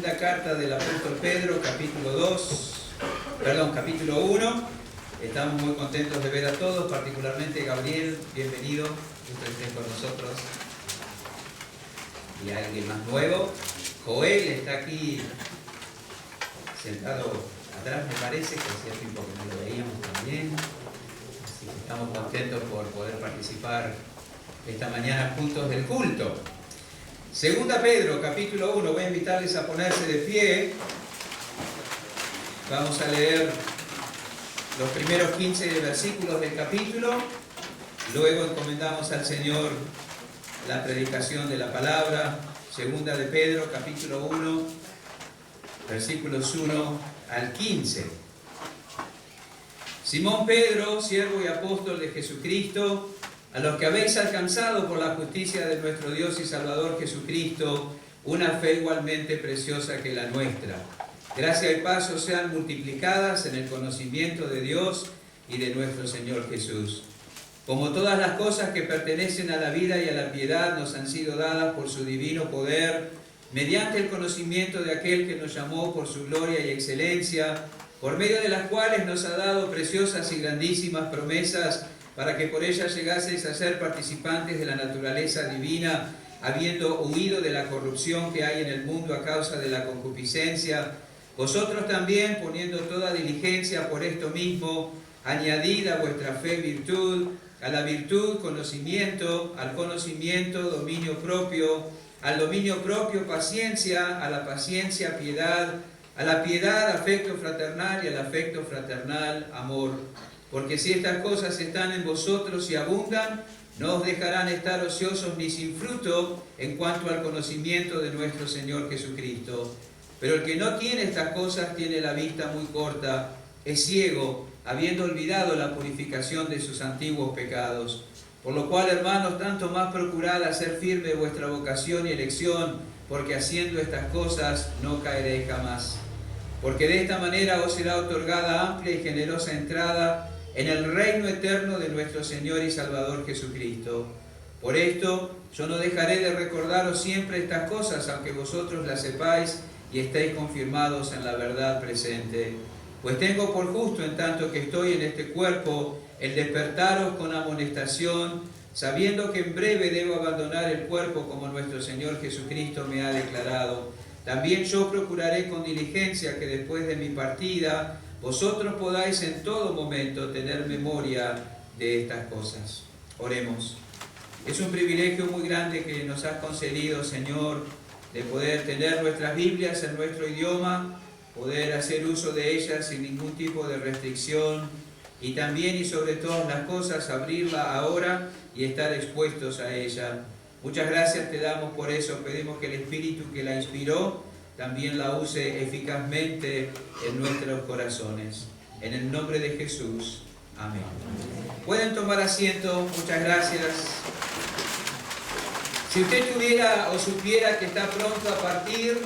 segunda carta del apóstol Pedro, capítulo 1. Estamos muy contentos de ver a todos, particularmente Gabriel, bienvenido, que estés con nosotros. Y alguien más nuevo, Joel está aquí sentado atrás, me parece, que hacía tiempo que no lo veíamos también. Así que estamos contentos por poder participar esta mañana juntos del culto. Segunda Pedro, capítulo 1, voy a invitarles a ponerse de pie. Vamos a leer los primeros 15 versículos del capítulo, luego encomendamos al Señor la predicación de la palabra. Segunda de Pedro, capítulo 1, versículos 1 al 15. Simón Pedro, siervo y apóstol de Jesucristo, a los que habéis alcanzado por la justicia de nuestro Dios y Salvador Jesucristo, una fe igualmente preciosa que la nuestra. Gracia y paz os sean multiplicadas en el conocimiento de Dios y de nuestro Señor Jesús. Como todas las cosas que pertenecen a la vida y a la piedad nos han sido dadas por su divino poder, mediante el conocimiento de aquel que nos llamó por su gloria y excelencia, por medio de las cuales nos ha dado preciosas y grandísimas promesas, para que por ellas llegaseis a ser participantes de la naturaleza divina, habiendo huido de la corrupción que hay en el mundo a causa de la concupiscencia. Vosotros también, poniendo toda diligencia por esto mismo, añadid a vuestra fe virtud, a la virtud conocimiento, al conocimiento dominio propio, al dominio propio paciencia, a la paciencia piedad, a la piedad afecto fraternal y al afecto fraternal amor. Porque si estas cosas están en vosotros y abundan, no os dejarán estar ociosos ni sin fruto en cuanto al conocimiento de nuestro Señor Jesucristo. Pero el que no tiene estas cosas tiene la vista muy corta, es ciego, habiendo olvidado la purificación de sus antiguos pecados. Por lo cual, hermanos, tanto más procurad hacer firme vuestra vocación y elección, porque haciendo estas cosas no caeréis jamás. Porque de esta manera os será otorgada amplia y generosa entrada en el reino eterno de nuestro Señor y Salvador Jesucristo. Por esto, yo no dejaré de recordaros siempre estas cosas, aunque vosotros las sepáis y estéis confirmados en la verdad presente. Pues tengo por justo, en tanto que estoy en este cuerpo, el despertaros con amonestación, sabiendo que en breve debo abandonar el cuerpo como nuestro Señor Jesucristo me ha declarado. También yo procuraré con diligencia que después de mi partida, vosotros podáis en todo momento tener memoria de estas cosas. Oremos. Es un privilegio muy grande que nos has concedido, Señor, de poder tener nuestras Biblias en nuestro idioma, poder hacer uso de ellas sin ningún tipo de restricción y también y sobre todas las cosas abrirla ahora y estar expuestos a ella. Muchas gracias te damos por eso. Pedimos que el Espíritu que la inspiró también la use eficazmente en nuestros corazones. En el nombre de Jesús. Amén. Pueden tomar asiento. Muchas gracias. Si usted tuviera o supiera que está pronto a partir,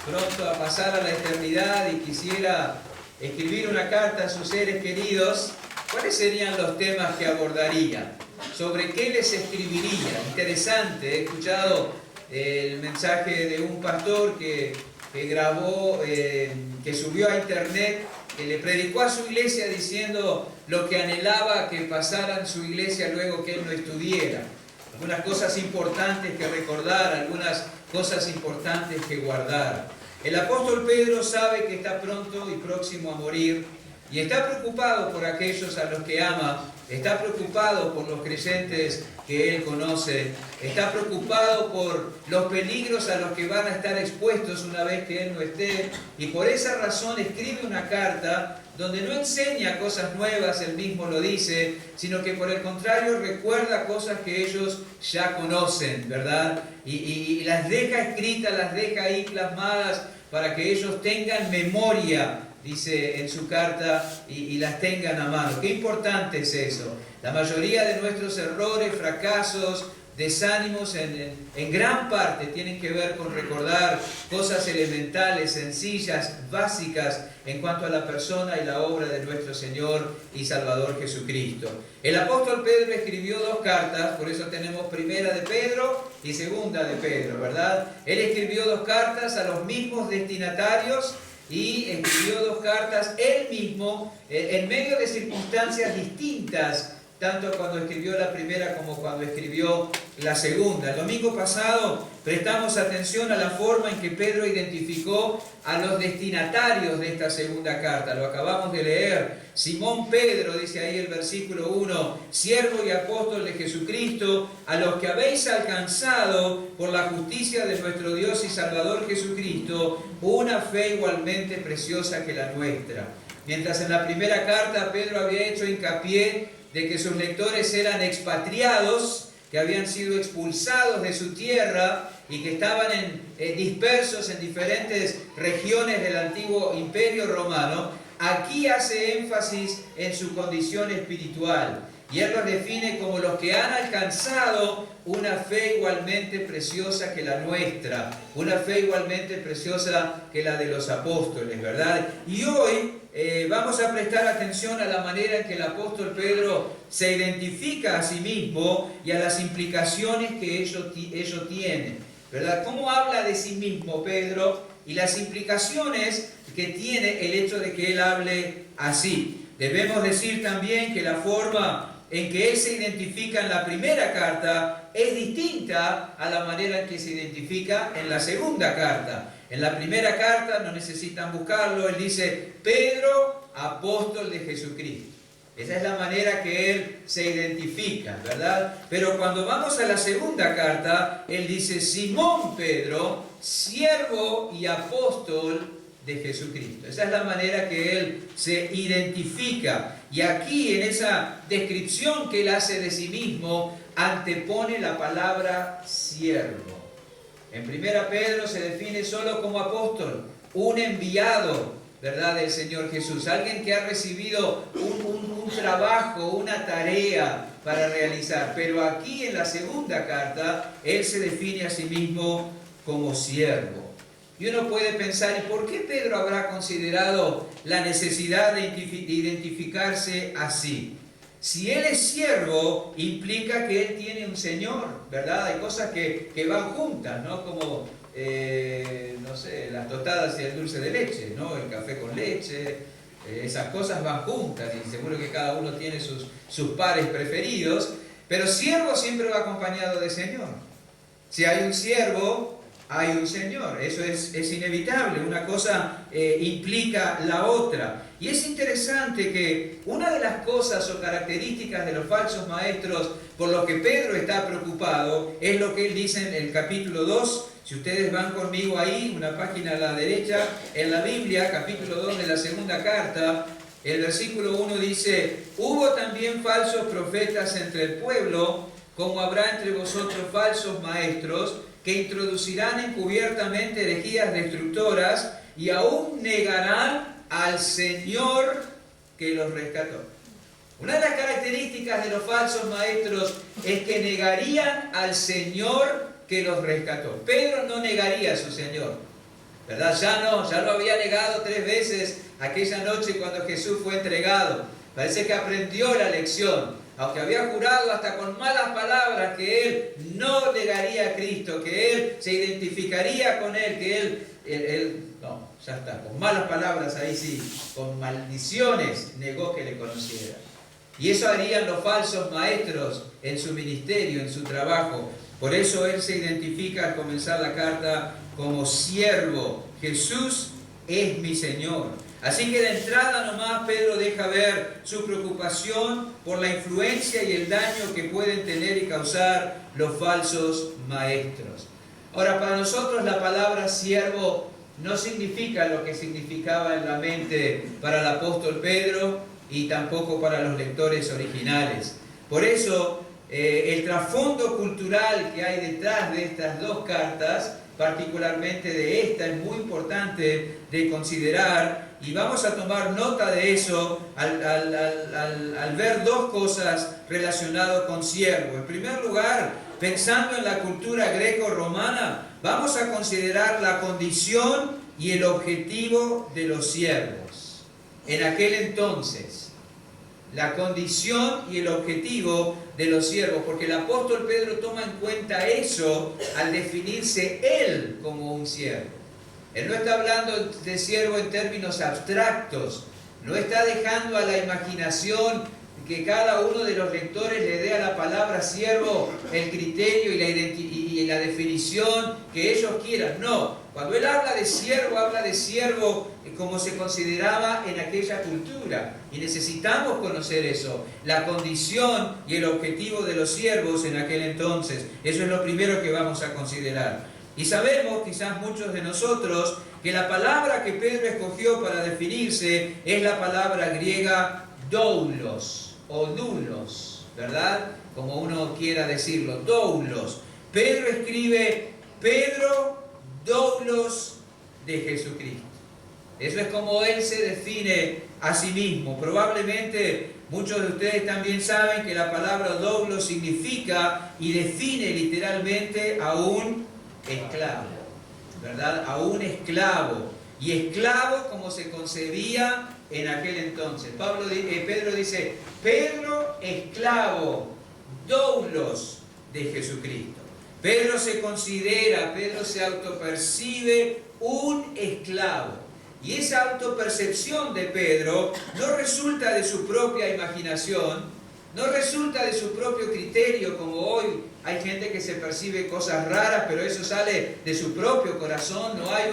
pronto a pasar a la eternidad y quisiera escribir una carta a sus seres queridos, ¿cuáles serían los temas que abordaría? ¿Sobre qué les escribiría? Interesante, he escuchado el mensaje de un pastor que grabó, que subió a internet, que le predicó a su iglesia diciendo lo que anhelaba que pasara en su iglesia luego que él no estuviera. Algunas cosas importantes que recordar, algunas cosas importantes que guardar. El apóstol Pedro sabe que está pronto y próximo a morir y está preocupado por aquellos a los que ama, está preocupado por los creyentes que él conoce, está preocupado por los peligros a los que van a estar expuestos una vez que él no esté, y por esa razón escribe una carta donde no enseña cosas nuevas, él mismo lo dice, sino que por el contrario recuerda cosas que ellos ya conocen, ¿verdad? Y las deja escritas, las deja ahí plasmadas para que ellos tengan memoria, dice en su carta, y las tengan a mano. Qué importante es eso. La mayoría de nuestros errores, fracasos, desánimos en gran parte tienen que ver con recordar cosas elementales, sencillas, básicas en cuanto a la persona y la obra de nuestro Señor y Salvador Jesucristo. El apóstol Pedro escribió 2 cartas, por eso tenemos primera de Pedro y segunda de Pedro, ¿verdad? Él escribió 2 cartas a los mismos destinatarios y escribió 2 cartas él mismo en medio de circunstancias distintas, tanto cuando escribió la primera como cuando escribió la segunda. El domingo pasado prestamos atención a la forma en que Pedro identificó a los destinatarios de esta segunda carta. Lo acabamos de leer. Simón Pedro, dice ahí el versículo 1, siervo y apóstol de Jesucristo, a los que habéis alcanzado por la justicia de nuestro Dios y Salvador Jesucristo, una fe igualmente preciosa que la nuestra. Mientras en la primera carta Pedro había hecho hincapié de que sus lectores eran expatriados, que habían sido expulsados de su tierra y que estaban dispersos en diferentes regiones del antiguo imperio romano, aquí hace énfasis en su condición espiritual. Y él los define como los que han alcanzado una fe igualmente preciosa que la nuestra, una fe igualmente preciosa que la de los apóstoles, ¿verdad? Y hoy vamos a prestar atención a la manera en que el apóstol Pedro se identifica a sí mismo y a las implicaciones que ello tiene, ¿verdad? ¿Cómo habla de sí mismo Pedro y las implicaciones que tiene el hecho de que él hable así? Debemos decir también que la forma en que él se identifica en la primera carta es distinta a la manera en que se identifica en la segunda carta. En la primera carta, no necesitan buscarlo, él dice, Pedro, apóstol de Jesucristo. Esa es la manera que él se identifica, ¿verdad? Pero cuando vamos a la segunda carta, él dice, Simón Pedro, siervo y apóstol de Jesucristo. Esa es la manera que él se identifica. Y aquí, en esa descripción que él hace de sí mismo, antepone la palabra siervo. En 1 Pedro se define solo como apóstol, un enviado, ¿verdad?, del Señor Jesús. Alguien que ha recibido un trabajo, una tarea para realizar. Pero aquí en la segunda carta, él se define a sí mismo como siervo. Y uno puede pensar, ¿y por qué Pedro habrá considerado la necesidad de identificarse así? Si él es siervo, implica que él tiene un señor, ¿verdad? Hay cosas que van juntas, ¿no? Como, no sé, las tostadas y el dulce de leche, ¿no? El café con leche, esas cosas van juntas y seguro que cada uno tiene sus pares preferidos, pero siervo siempre va acompañado de señor. Si hay un siervo, hay un Señor, eso es inevitable, una cosa implica la otra. Y es interesante que una de las cosas o características de los falsos maestros por los que Pedro está preocupado es lo que él dice en el capítulo 2, si ustedes van conmigo ahí, una página a la derecha, en la Biblia, capítulo 2 de la segunda carta, el versículo 1 dice, hubo también falsos profetas entre el pueblo, como habrá entre vosotros falsos maestros, que introducirán encubiertamente herejías destructoras y aún negarán al Señor que los rescató. Una de las características de los falsos maestros es que negarían al Señor que los rescató. Pedro no negaría a su Señor, ¿verdad? Ya lo había negado 3 veces aquella noche cuando Jesús fue entregado. Parece que aprendió la lección. Aunque había jurado hasta con malas palabras que él no negaría a Cristo, que él se identificaría con él, que él no, ya está, con malas palabras ahí sí, con maldiciones negó que le conociera. Y eso harían los falsos maestros en su ministerio, en su trabajo. Por eso él se identifica al comenzar la carta como siervo. Jesús es mi Señor. Así que de entrada nomás Pedro deja ver su preocupación por la influencia y el daño que pueden tener y causar los falsos maestros. Ahora, para nosotros la palabra siervo no significa lo que significaba en la mente para el apóstol Pedro y tampoco para los lectores originales. Por eso, el trasfondo cultural que hay detrás de estas 2 cartas particularmente de esta, es muy importante de considerar, y vamos a tomar nota de eso al ver dos cosas relacionadas con siervo. En primer lugar, pensando en la cultura greco-romana, vamos a considerar la condición y el objetivo de los siervos. En aquel entonces, la condición y el objetivo de los siervos, porque el apóstol Pedro toma en cuenta eso al definirse él como un siervo. Él no está hablando de siervo en términos abstractos, no está dejando a la imaginación que cada uno de los lectores le dé a la palabra siervo el criterio y la definición que ellos quieran. No, cuando él habla de siervo como se consideraba en aquella cultura. Y necesitamos conocer eso, la condición y el objetivo de los siervos en aquel entonces. Eso es lo primero que vamos a considerar. Y sabemos, quizás muchos de nosotros, que la palabra que Pedro escogió para definirse es la palabra griega doulos o doulos, ¿verdad? Como uno quiera decirlo, doulos. Pedro escribe Pedro doulos de Jesucristo. Eso es como él se define a sí mismo. Probablemente muchos de ustedes también saben que la palabra doulos significa y define literalmente a un esclavo, ¿verdad? A un esclavo. Y esclavo como se concebía en aquel entonces. Pedro dice, Pedro esclavo, doulos de Jesucristo. Pedro se considera, Pedro se autopercibe un esclavo. Y esa autopercepción de Pedro no resulta de su propia imaginación, no resulta de su propio criterio, como hoy hay gente que se percibe cosas raras, pero eso sale de su propio corazón, no hay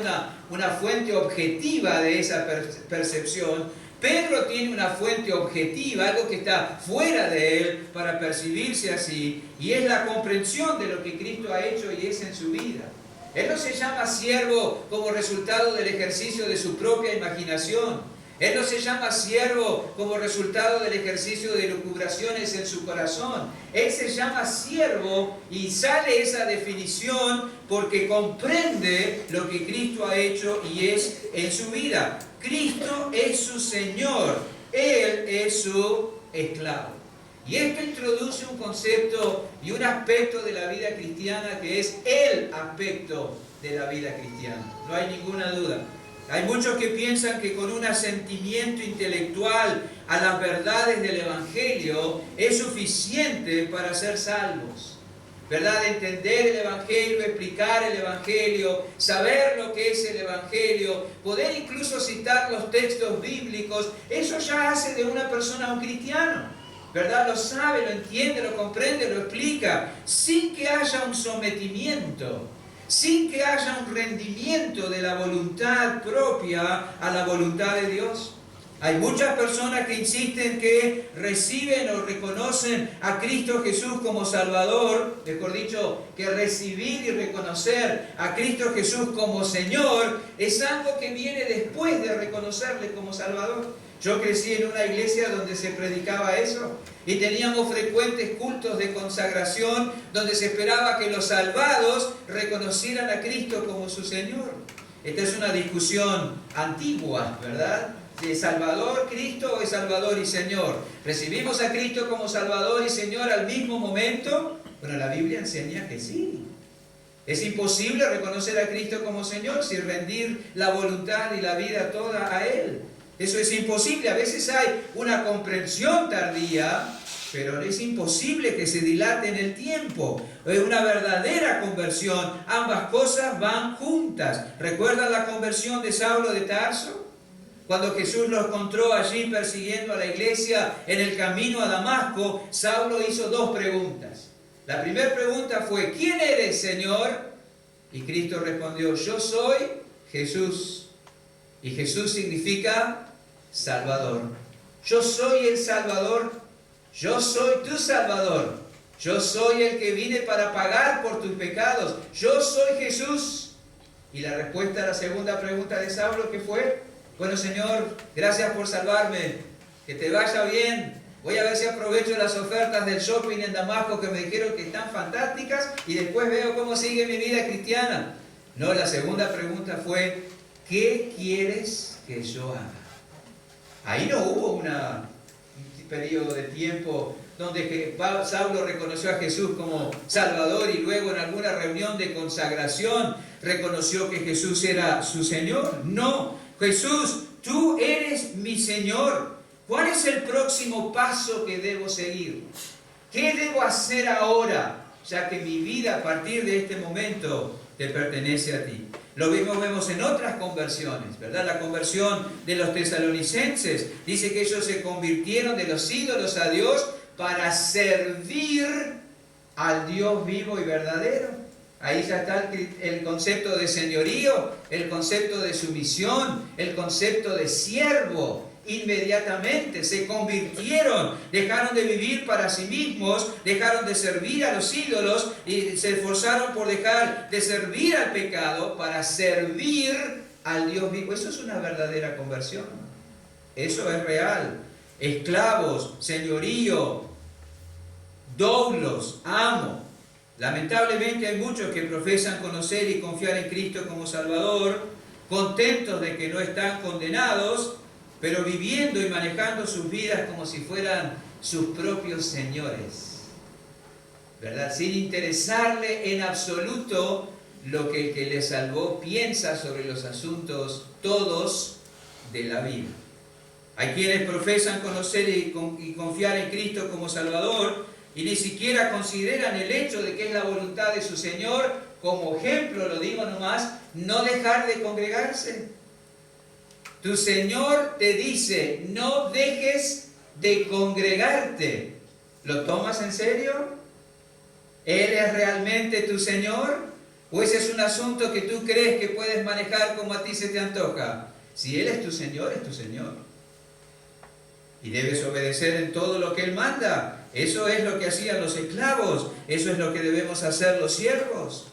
una fuente objetiva de esa percepción. Pedro tiene una fuente objetiva, algo que está fuera de él para percibirse así, y es la comprensión de lo que Cristo ha hecho y es en su vida. Él no se llama siervo como resultado del ejercicio de su propia imaginación. Él no se llama siervo como resultado del ejercicio de lucubraciones en su corazón. Él se llama siervo y sale esa definición porque comprende lo que Cristo ha hecho y es en su vida. Cristo es su Señor. Él es su esclavo. Y esto introduce un concepto y un aspecto de la vida cristiana que es el aspecto de la vida cristiana. No hay ninguna duda. Hay muchos que piensan que con un asentimiento intelectual a las verdades del Evangelio es suficiente para ser salvos. ¿Verdad? Entender el Evangelio, explicar el Evangelio, saber lo que es el Evangelio, poder incluso citar los textos bíblicos, eso ya hace de una persona un cristiano. ¿Verdad? Lo sabe, lo entiende, lo comprende, lo explica, sin que haya un sometimiento, sin que haya un rendimiento de la voluntad propia a la voluntad de Dios. Hay muchas personas que insisten que reciben o reconocen a Cristo Jesús como Salvador, mejor dicho, que recibir y reconocer a Cristo Jesús como Señor es algo que viene después de reconocerle como Salvador. Yo crecí en una iglesia donde se predicaba eso y teníamos frecuentes cultos de consagración donde se esperaba que los salvados reconocieran a Cristo como su Señor. Esta es una discusión antigua, ¿verdad? ¿Es Salvador Cristo o es Salvador y Señor? ¿Recibimos a Cristo como Salvador y Señor al mismo momento? Bueno, la Biblia enseña que sí. Es imposible reconocer a Cristo como Señor sin rendir la voluntad y la vida toda a Él. Eso es imposible. A veces hay una comprensión tardía, pero es imposible que se dilate en el tiempo. Es una verdadera conversión. Ambas cosas van juntas. ¿Recuerdan la conversión de Saulo de Tarso? Cuando Jesús lo encontró allí persiguiendo a la iglesia en el camino a Damasco, Saulo hizo dos preguntas. La primera pregunta fue, ¿quién eres, Señor? Y Cristo respondió, yo soy Jesús. Y Jesús significa Salvador. Yo soy el Salvador. Yo soy tu Salvador. Yo soy el que vine para pagar por tus pecados. Yo soy Jesús. Y la respuesta a la segunda pregunta de Saulo, ¿qué fue? Bueno, Señor, gracias por salvarme. Que te vaya bien. Voy a ver si aprovecho las ofertas del shopping en Damasco que me dijeron que están fantásticas y después veo cómo sigue mi vida cristiana. No, la segunda pregunta fue, ¿qué quieres que yo haga? Ahí no hubo un periodo de tiempo donde Saulo reconoció a Jesús como Salvador y luego en alguna reunión de consagración reconoció que Jesús era su Señor. No, Jesús, tú eres mi Señor. ¿Cuál es el próximo paso que debo seguir? ¿Qué debo hacer ahora? Ya que mi vida a partir de este momento te pertenece a ti. Lo mismo vemos en otras conversiones, ¿verdad? La conversión de los tesalonicenses dice que ellos se convirtieron de los ídolos a Dios para servir al Dios vivo y verdadero. Ahí ya está el concepto de señorío, el concepto de sumisión, el concepto de siervo. Inmediatamente se convirtieron, dejaron de vivir para sí mismos, dejaron de servir a los ídolos y se esforzaron por dejar de servir al pecado para servir al Dios vivo. Eso es una verdadera conversión. Eso es real. Esclavos, señorío, doulos, amo. Lamentablemente hay muchos que profesan conocer y confiar en Cristo como Salvador, contentos de que no están condenados, pero viviendo y manejando sus vidas como si fueran sus propios señores, ¿verdad? Sin interesarle en absoluto lo que el que le salvó piensa sobre los asuntos todos de la vida. Hay quienes profesan conocer y confiar en Cristo como Salvador y ni siquiera consideran el hecho de que es la voluntad de su Señor, como ejemplo, lo digo nomás, no dejar de congregarse. Tu Señor te dice, no dejes de congregarte. ¿Lo tomas en serio? ¿Él es realmente tu Señor? ¿O ese es un asunto que tú crees que puedes manejar como a ti se te antoja? Si Él es tu Señor, es tu Señor. Y debes obedecer en todo lo que Él manda. Eso es lo que hacían los esclavos. Eso es lo que debemos hacer los siervos.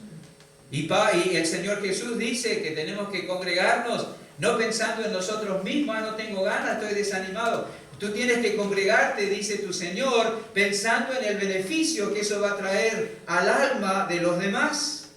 Y el Señor Jesús dice que tenemos que congregarnos no pensando en nosotros mismos, no tengo ganas, estoy desanimado. Tú tienes que congregarte, dice tu Señor, pensando en el beneficio que eso va a traer al alma de los demás.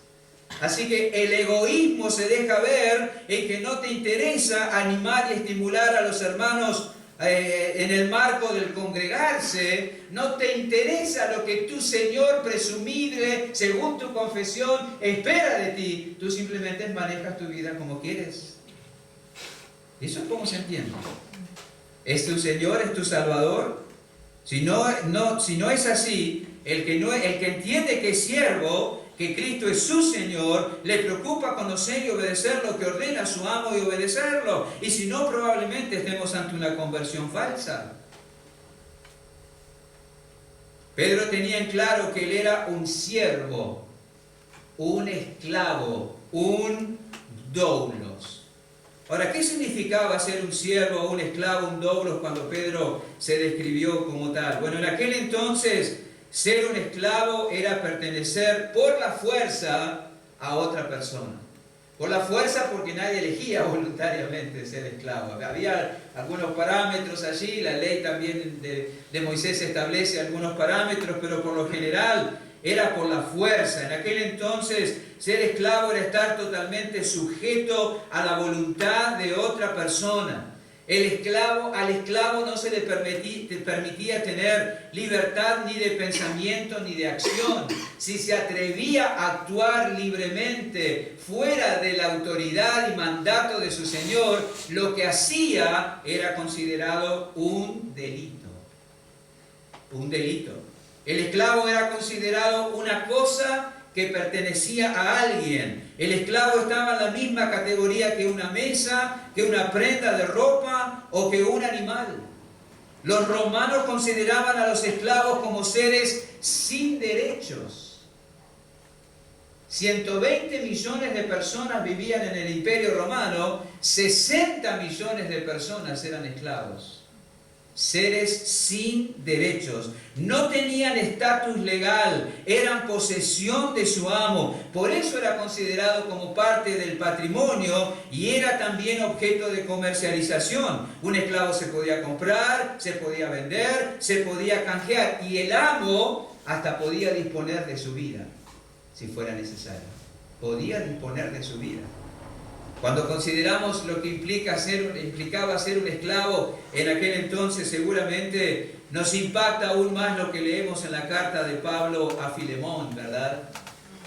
Así que el egoísmo se deja ver en que no te interesa animar y estimular a los hermanos en el marco del congregarse. No te interesa lo que tu Señor presumible, según tu confesión, espera de ti. Tú simplemente manejas tu vida como quieres. ¿Eso es cómo se entiende? ¿Es tu Señor, es tu Salvador? Si no es así, el que entiende que es siervo, que Cristo es su Señor, le preocupa conocer y obedecer lo que ordena su amo y obedecerlo. Y si no, probablemente estemos ante una conversión falsa. Pedro tenía en claro que él era un siervo, un esclavo, un doulos. Ahora, ¿qué significaba ser un siervo, un esclavo, un doulos cuando Pedro se describió como tal? Bueno, en aquel entonces, ser un esclavo era pertenecer por la fuerza a otra persona. Por la fuerza porque nadie elegía voluntariamente ser esclavo. Había algunos parámetros allí, la ley también de Moisés establece algunos parámetros, pero por lo general era por la fuerza. En aquel entonces, ser esclavo era estar totalmente sujeto a la voluntad de otra persona. Al esclavo no se le permitía tener libertad ni de pensamiento ni de acción. Si se atrevía a actuar libremente fuera de la autoridad y mandato de su Señor, lo que hacía era considerado un delito. Un delito. El esclavo era considerado una cosa que pertenecía a alguien. El esclavo estaba en la misma categoría que una mesa, que una prenda de ropa o que un animal. Los romanos consideraban a los esclavos como seres sin derechos. 120 millones de personas vivían en el Imperio Romano, 60 millones de personas eran esclavos. Seres sin derechos, no tenían estatus legal, eran posesión de su amo, por eso era considerado como parte del patrimonio y era también objeto de comercialización. Un esclavo se podía comprar, se podía vender, se podía canjear y el amo hasta podía disponer de su vida, si fuera necesario. podía disponer de su vida. Cuando consideramos lo que implicaba ser un esclavo en aquel entonces, seguramente nos impacta aún más lo que leemos en la carta de Pablo a Filemón, ¿verdad?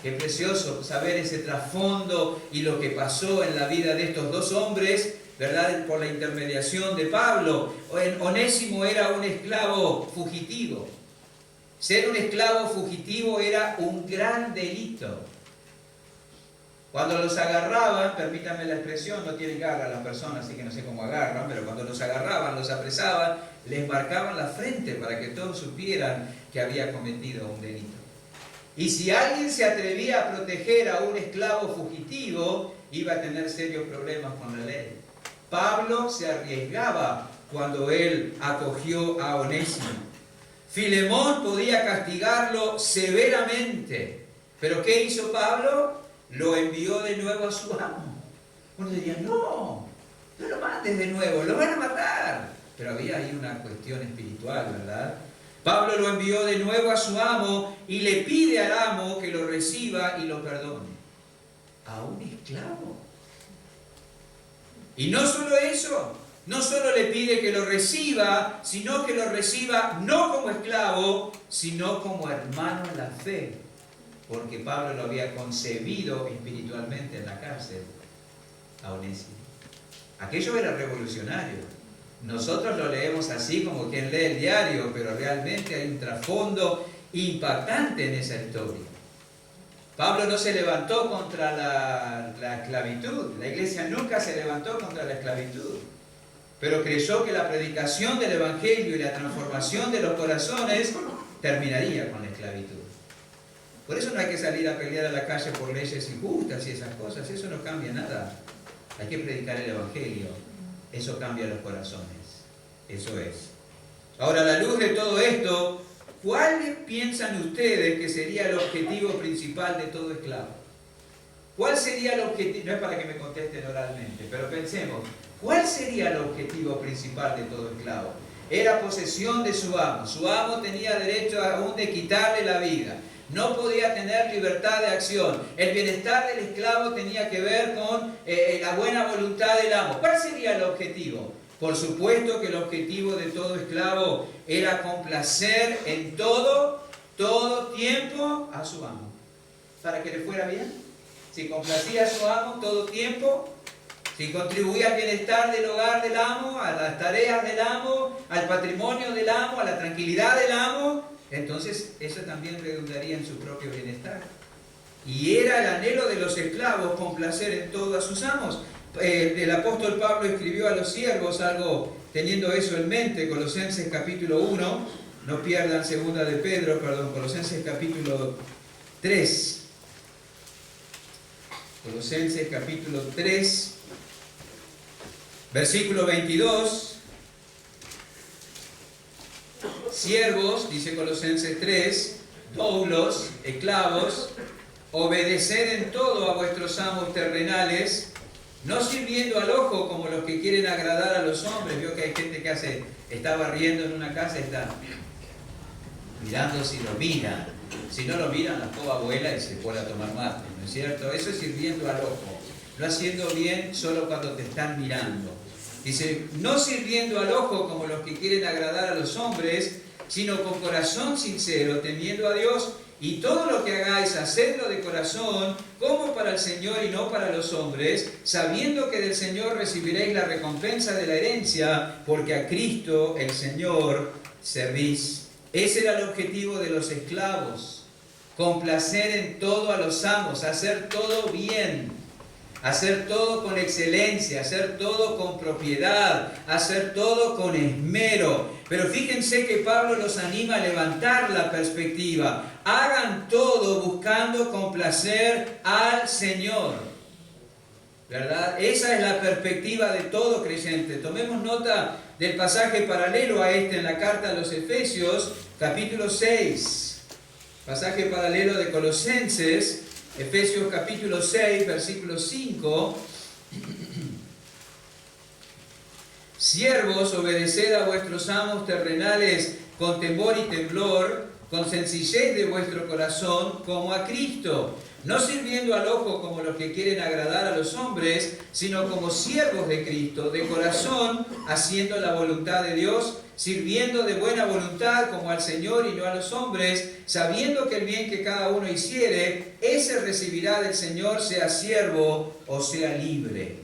Qué precioso saber ese trasfondo y lo que pasó en la vida de estos dos hombres, ¿verdad? Por la intermediación de Pablo. Onésimo era un esclavo fugitivo. Ser un esclavo fugitivo era un gran delito. Cuando los agarraban, permítanme la expresión, no tienen garra las personas, así que no sé cómo agarran, pero cuando los agarraban, los apresaban, les marcaban la frente para que todos supieran que había cometido un delito. Y si alguien se atrevía a proteger a un esclavo fugitivo, iba a tener serios problemas con la ley. Pablo se arriesgaba cuando él acogió a Onésimo. Filemón podía castigarlo severamente, pero ¿qué hizo Pablo? Lo envió de nuevo a su amo. Uno diría, no lo mates de nuevo, lo van a matar. Pero había ahí una cuestión espiritual, ¿verdad? Pablo lo envió de nuevo a su amo y le pide al amo que lo reciba y lo perdone. A un esclavo. Y no solo eso, no solo le pide que lo reciba, sino que lo reciba no como esclavo, sino como hermano en la fe. Porque Pablo lo había concebido espiritualmente en la cárcel a Onésimo. Aquello era revolucionario. Nosotros lo leemos así como quien lee el diario, pero realmente hay un trasfondo impactante en esa historia. Pablo no se levantó contra la esclavitud. La iglesia nunca se levantó contra la esclavitud. Pero creyó que la predicación del evangelio y la transformación de los corazones terminaría con la esclavitud. Por eso no hay que salir a pelear a la calle por leyes injustas y esas cosas. Eso no cambia nada. Hay que predicar el evangelio. Eso cambia los corazones. Eso es. Ahora, a la luz de todo esto, ¿cuál piensan ustedes que sería el objetivo principal de todo esclavo? ¿Cuál sería el objetivo? No es para que me contesten oralmente, pero pensemos. ¿Cuál sería el objetivo principal de todo esclavo? Era posesión de su amo. Su amo tenía derecho aún de quitarle la vida. No podía tener libertad de acción. El bienestar del esclavo tenía que ver con la buena voluntad del amo. ¿Cuál sería el objetivo? Por supuesto que el objetivo de todo esclavo era complacer en todo tiempo a su amo. ¿Para que le fuera bien? Si complacía a su amo todo tiempo, si contribuía al bienestar del hogar del amo, a las tareas del amo, al patrimonio del amo, a la tranquilidad del amo, entonces eso también redundaría en su propio bienestar. Y era el anhelo de los esclavos complacer en todo a sus amos. El apóstol Pablo escribió a los siervos algo teniendo eso en mente, Colosenses capítulo 1, no pierdan Colosenses capítulo 3. Colosenses capítulo 3, versículo 22. Siervos, dice Colosenses 3, doulos, esclavos, obedeced en todo a vuestros amos terrenales, no sirviendo al ojo como los que quieren agradar a los hombres. Veo que hay gente que está barriendo en una casa y está mirando si lo miran. Si no lo miran, la escoba vuela y se pone a tomar mate, ¿no es cierto? Eso es sirviendo al ojo, no haciendo bien solo cuando te están mirando. Dice, no sirviendo al ojo como los que quieren agradar a los hombres, sino con corazón sincero, temiendo a Dios, y todo lo que hagáis, hacedlo de corazón, como para el Señor y no para los hombres, sabiendo que del Señor recibiréis la recompensa de la herencia, porque a Cristo el Señor servís. Ese era el objetivo de los esclavos, complacer en todo a los amos, hacer todo bien. Hacer todo con excelencia, hacer todo con propiedad, hacer todo con esmero. Pero fíjense que Pablo los anima a levantar la perspectiva. Hagan todo buscando complacer al Señor. ¿Verdad? Esa es la perspectiva de todo creyente. Tomemos nota del pasaje paralelo a este en la carta a los Efesios, capítulo 6. Pasaje paralelo de Colosenses, Efesios capítulo 6, versículo 5. Siervos, obedeced a vuestros amos terrenales con temor y temblor, con sencillez de vuestro corazón como a Cristo, no sirviendo al ojo como los que quieren agradar a los hombres, sino como siervos de Cristo, de corazón, haciendo la voluntad de Dios, sirviendo de buena voluntad como al Señor y no a los hombres, sabiendo que el bien que cada uno hiciere, ese recibirá del Señor, sea siervo o sea libre.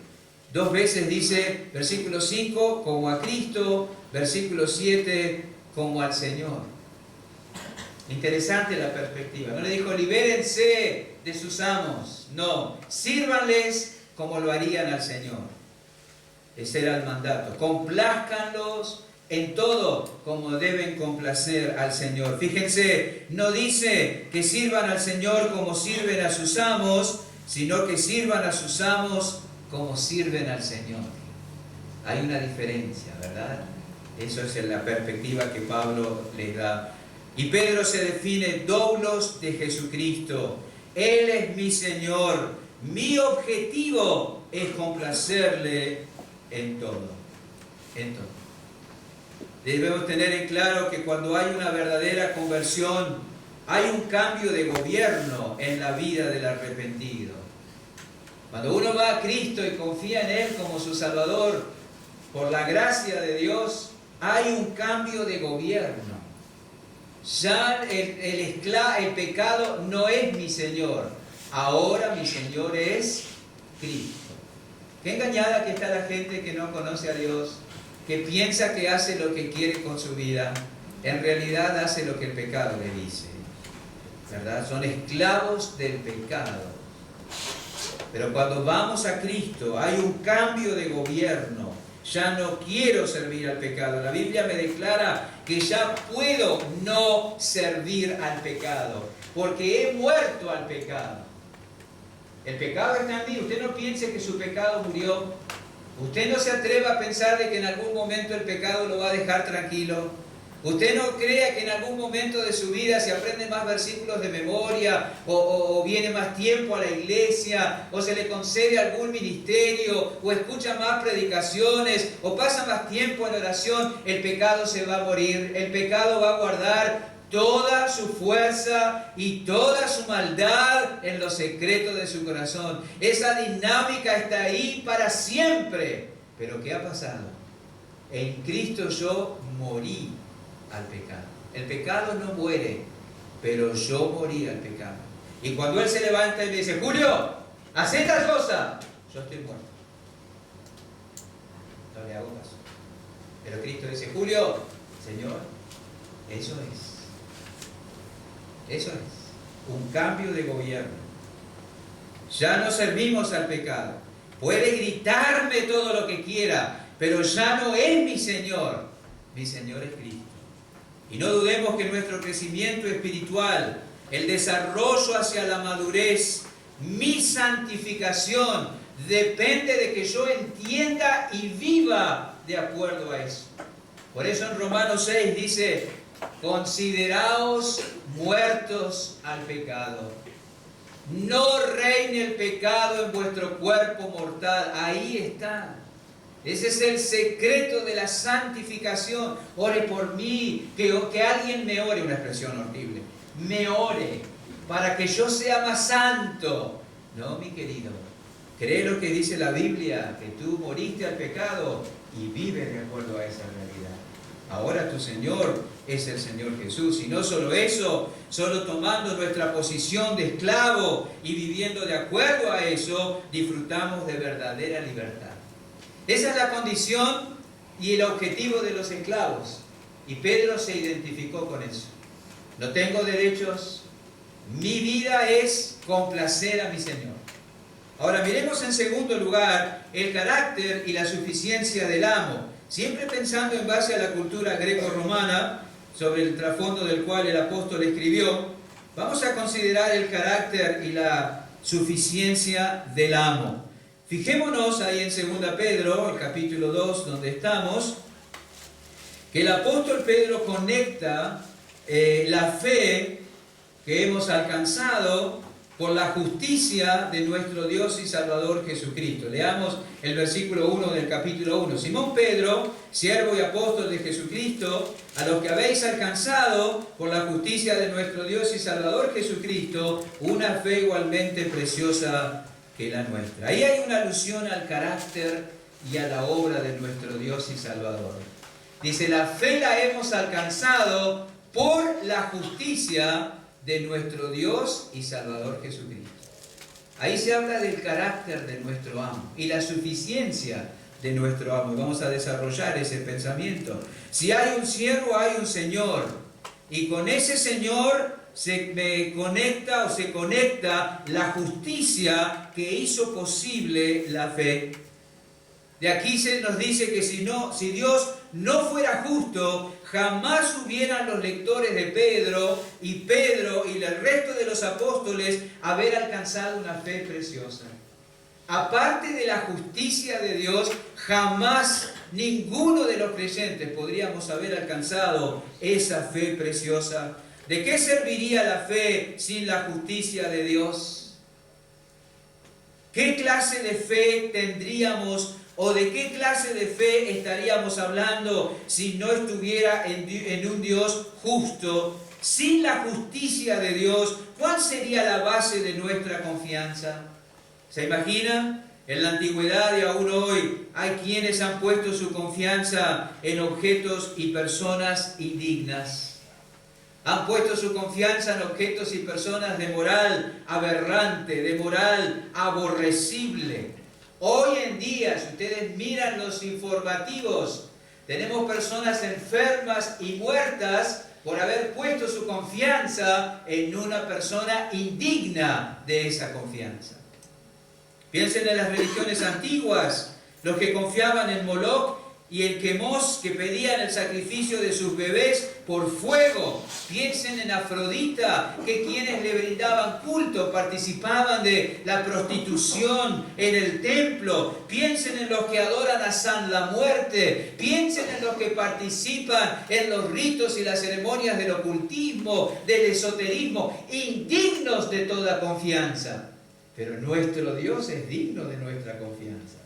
2 veces dice, versículo 5, como a Cristo, versículo 7, como al Señor. Interesante la perspectiva. No le dijo, libérense de sus amos. No, sírvanles como lo harían al Señor. Ese era el mandato. Complázcanlos en todo como deben complacer al Señor. Fíjense, no dice que sirvan al Señor como sirven a sus amos, sino que sirvan a sus amos como sirven al Señor. Hay una diferencia, ¿verdad? Eso es la perspectiva que Pablo les da. Y Pedro se define doulos de Jesucristo. Él es mi Señor. Mi objetivo es complacerle en todo. En todo. Debemos tener en claro que cuando hay una verdadera conversión, hay un cambio de gobierno en la vida del arrepentido. Cuando uno va a Cristo y confía en Él como su Salvador, por la gracia de Dios, hay un cambio de gobierno. Ya el pecado no es mi Señor. Ahora mi Señor es Cristo. Qué engañada que está la gente que no conoce a Dios, que piensa que hace lo que quiere con su vida. En realidad hace lo que el pecado le dice, ¿verdad? Son esclavos del pecado. Pero cuando vamos a Cristo hay un cambio de gobierno. Ya no quiero servir al pecado. La Biblia me declara que ya puedo no servir al pecado, porque he muerto al pecado. El pecado está en mí. Usted no piense que su pecado murió. Usted no se atreva a pensar de que en algún momento el pecado lo va a dejar tranquilo. Usted no crea que en algún momento de su vida se aprende más versículos de memoria, o viene más tiempo a la iglesia, o se le concede algún ministerio, o escucha más predicaciones, o pasa más tiempo en oración, el pecado se va a morir. El pecado va a guardar toda su fuerza y toda su maldad en los secretos de su corazón. Esa dinámica está ahí para siempre. Pero ¿qué ha pasado? En Cristo yo morí al pecado. El pecado no muere, pero yo morí al pecado. Y cuando Él se levanta y me dice, Julio, haz esta cosa, yo estoy muerto. No le hago caso. Pero Cristo dice, Julio, Señor, eso es. Eso es un cambio de gobierno. Ya no servimos al pecado. Puede gritarme todo lo que quiera, pero ya no es mi Señor. Mi Señor es Cristo. Y no dudemos que nuestro crecimiento espiritual, el desarrollo hacia la madurez, mi santificación, depende de que yo entienda y viva de acuerdo a eso. Por eso en Romanos 6 dice, consideraos muertos al pecado. No reine el pecado en vuestro cuerpo mortal. Ahí está. Ese es el secreto de la santificación. Ore por mí, que alguien me ore, una expresión horrible. Me ore para que yo sea más santo. No, mi querido. Cree lo que dice la Biblia, que tú moriste al pecado y vives de acuerdo a esa realidad. Ahora tu Señor es el Señor Jesús. Y no solo eso, solo tomando nuestra posición de esclavo y viviendo de acuerdo a eso, disfrutamos de verdadera libertad. Esa es la condición y el objetivo de los esclavos. Y Pedro se identificó con eso. No tengo derechos, mi vida es complacer a mi Señor. Ahora miremos en segundo lugar el carácter y la suficiencia del amo. Siempre pensando en base a la cultura greco-romana, sobre el trasfondo del cual el apóstol escribió, vamos a considerar el carácter y la suficiencia del amo. Fijémonos ahí en 2 Pedro, el capítulo 2, donde estamos, que el apóstol Pedro conecta la fe que hemos alcanzado por la justicia de nuestro Dios y Salvador Jesucristo. Leamos el versículo 1 del capítulo 1. Simón Pedro, siervo y apóstol de Jesucristo, a los que habéis alcanzado por la justicia de nuestro Dios y Salvador Jesucristo, una fe igualmente preciosa que la nuestra. Ahí hay una alusión al carácter y a la obra de nuestro Dios y Salvador. Dice, la fe la hemos alcanzado por la justicia de nuestro Dios y Salvador Jesucristo. Ahí se habla del carácter de nuestro amo y la suficiencia de nuestro amo. Y vamos a desarrollar ese pensamiento. Si hay un siervo, hay un Señor. Y con ese Señor se conecta la justicia que hizo posible la fe. De aquí se nos dice que si Dios no fuera justo, jamás hubieran los lectores de Pedro y el resto de los apóstoles haber alcanzado una fe preciosa. Aparte de la justicia de Dios, jamás ninguno de los creyentes podríamos haber alcanzado esa fe preciosa. ¿De qué serviría la fe sin la justicia de Dios? ¿Qué clase de fe tendríamos o de qué clase de fe estaríamos hablando si no estuviera en un Dios justo? Sin la justicia de Dios, ¿cuál sería la base de nuestra confianza? ¿Se imagina? En la antigüedad y aún hoy hay quienes han puesto su confianza en objetos y personas indignas. Han puesto su confianza en objetos y personas de moral aberrante, de moral aborrecible. Hoy en día, si ustedes miran los informativos, tenemos personas enfermas y muertas por haber puesto su confianza en una persona indigna de esa confianza. Piensen en las religiones antiguas, los que confiaban en Moloch y en Quemos, que pedían el sacrificio de sus bebés por fuego. Piensen en Afrodita, que quienes le brindaban culto participaban de la prostitución en el templo. Piensen en los que adoran a San la Muerte. Piensen en los que participan en los ritos y las ceremonias del ocultismo, del esoterismo, indignos de toda confianza. Pero nuestro Dios es digno de nuestra confianza.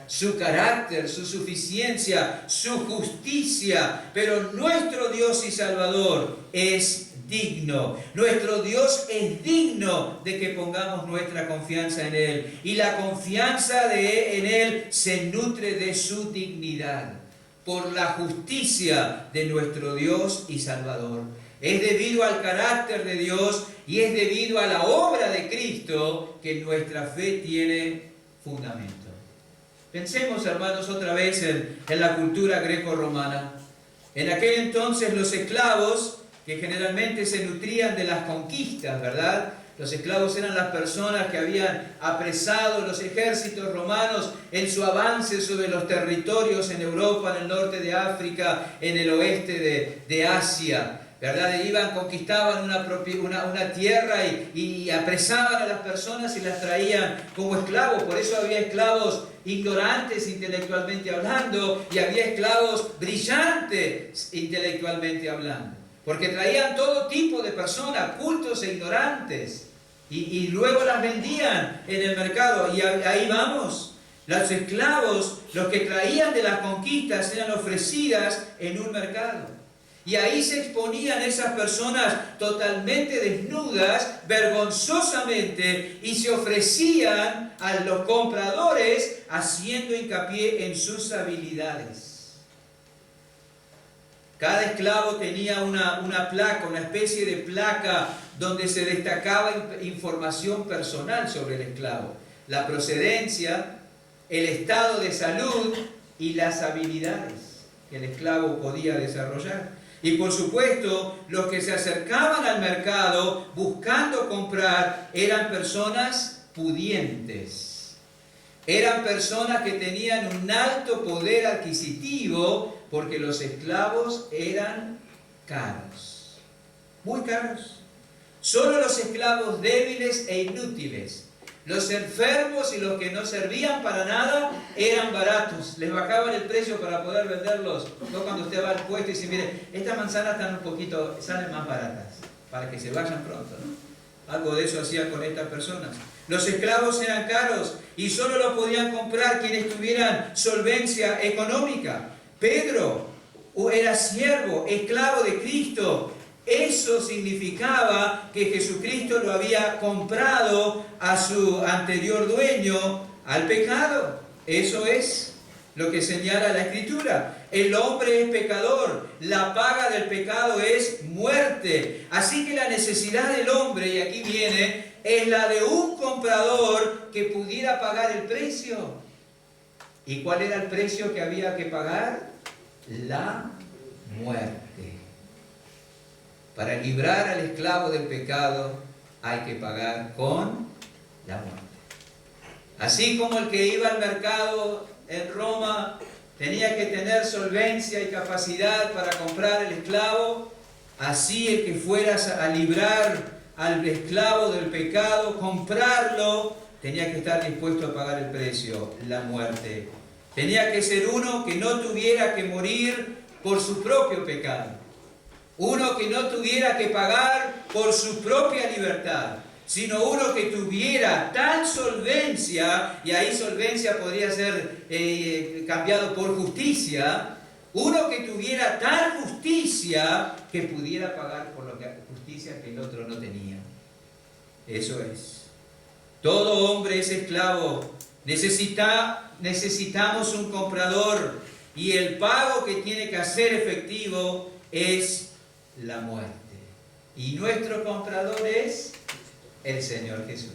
Su carácter, su suficiencia, su justicia, pero nuestro Dios y Salvador es digno. Nuestro Dios es digno de que pongamos nuestra confianza en Él. Y la confianza en Él se nutre de su dignidad, por la justicia de nuestro Dios y Salvador. Es debido al carácter de Dios y es debido a la obra de Cristo que nuestra fe tiene fundamento. Pensemos, hermanos, otra vez en la cultura greco-romana. En aquel entonces los esclavos, que generalmente se nutrían de las conquistas, ¿verdad? Los esclavos eran las personas que habían apresado los ejércitos romanos en su avance sobre los territorios en Europa, en el norte de África, en el oeste de Asia. ¿Verdad? Iban, conquistaban una tierra y apresaban a las personas y las traían como esclavos. Por eso había esclavos ignorantes intelectualmente hablando y había esclavos brillantes intelectualmente hablando. Porque traían todo tipo de personas, cultos e ignorantes, y luego las vendían en el mercado. Y ahí vamos. Los esclavos, los que traían de las conquistas, eran ofrecidas en un mercado. Y ahí se exponían esas personas totalmente desnudas, vergonzosamente, y se ofrecían a los compradores haciendo hincapié en sus habilidades. Cada esclavo tenía una placa, una especie de placa donde se destacaba información personal sobre el esclavo. La procedencia, el estado de salud y las habilidades que el esclavo podía desarrollar. Y por supuesto, los que se acercaban al mercado buscando comprar eran personas pudientes. Eran personas que tenían un alto poder adquisitivo porque los esclavos eran caros. Muy caros. Solo los esclavos débiles e inútiles, los enfermos y los que no servían para nada eran baratos. Les bajaban el precio para poder venderlos. No cuando usted va al puesto y dice, mire, estas manzanas están un poquito, salen más baratas, para que se vayan pronto, ¿no? Algo de eso hacían con estas personas. Los esclavos eran caros y solo los podían comprar quienes tuvieran solvencia económica. Pedro era siervo, esclavo de Cristo. Eso significaba que Jesucristo lo había comprado a su anterior dueño, al pecado. Eso es lo que señala la Escritura. El hombre es pecador, la paga del pecado es muerte. Así que la necesidad del hombre, y aquí viene, es la de un comprador que pudiera pagar el precio. ¿Y cuál era el precio que había que pagar? La muerte. Para librar al esclavo del pecado hay que pagar con la muerte. Así como el que iba al mercado en Roma tenía que tener solvencia y capacidad para comprar el esclavo, así el que fuera a librar al esclavo del pecado, comprarlo, tenía que estar dispuesto a pagar el precio, la muerte. Tenía que ser uno que no tuviera que morir por su propio pecado. Uno que no tuviera que pagar por su propia libertad, sino uno que tuviera tal solvencia, y ahí solvencia podría ser cambiado por justicia, uno que tuviera tal justicia que pudiera pagar por la justicia que el otro no tenía. Eso es. Todo hombre es esclavo. Necesitamos un comprador, y el pago que tiene que hacer efectivo es la muerte. Y nuestro comprador es el Señor Jesús.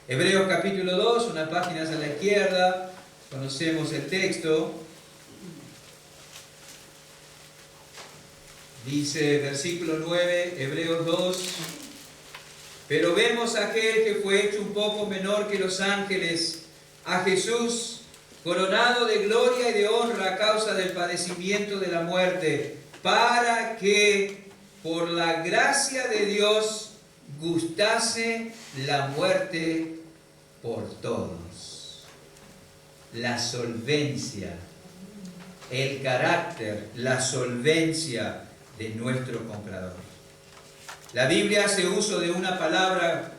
Hebreos capítulo 2, unas páginas a la izquierda, conocemos el texto. Dice versículo 9, Hebreos 2: pero vemos a aquel que fue hecho un poco menor que los ángeles, a Jesús, coronado de gloria y de honra a causa del padecimiento de la muerte, para que por la gracia de Dios gustase la muerte por todos. La solvencia, el carácter, la solvencia de nuestro comprador. La Biblia hace uso de una palabra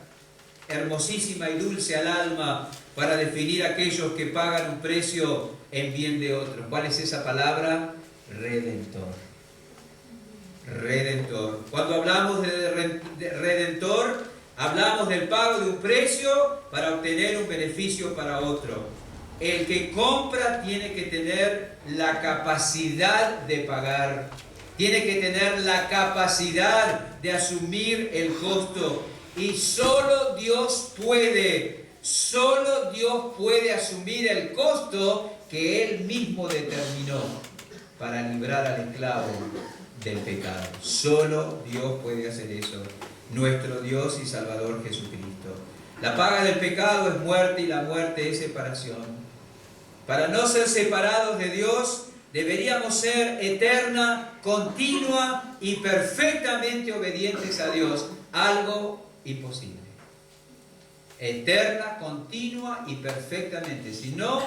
hermosísima y dulce al alma para definir a aquellos que pagan un precio en bien de otros. ¿Cuál es esa palabra? Redentor. Redentor. Cuando hablamos de redentor, hablamos del pago de un precio para obtener un beneficio para otro. El que compra tiene que tener la capacidad de pagar, tiene que tener la capacidad de asumir el costo, y solo Dios puede asumir el costo que Él mismo determinó para librar al esclavo del pecado. Solo Dios puede hacer eso, nuestro Dios y Salvador Jesucristo. La paga del pecado es muerte, y la muerte es separación. Para no ser separados de Dios, deberíamos ser eterna, continua y perfectamente obedientes a Dios. Algo imposible. Eterna, continua y perfectamente. Si no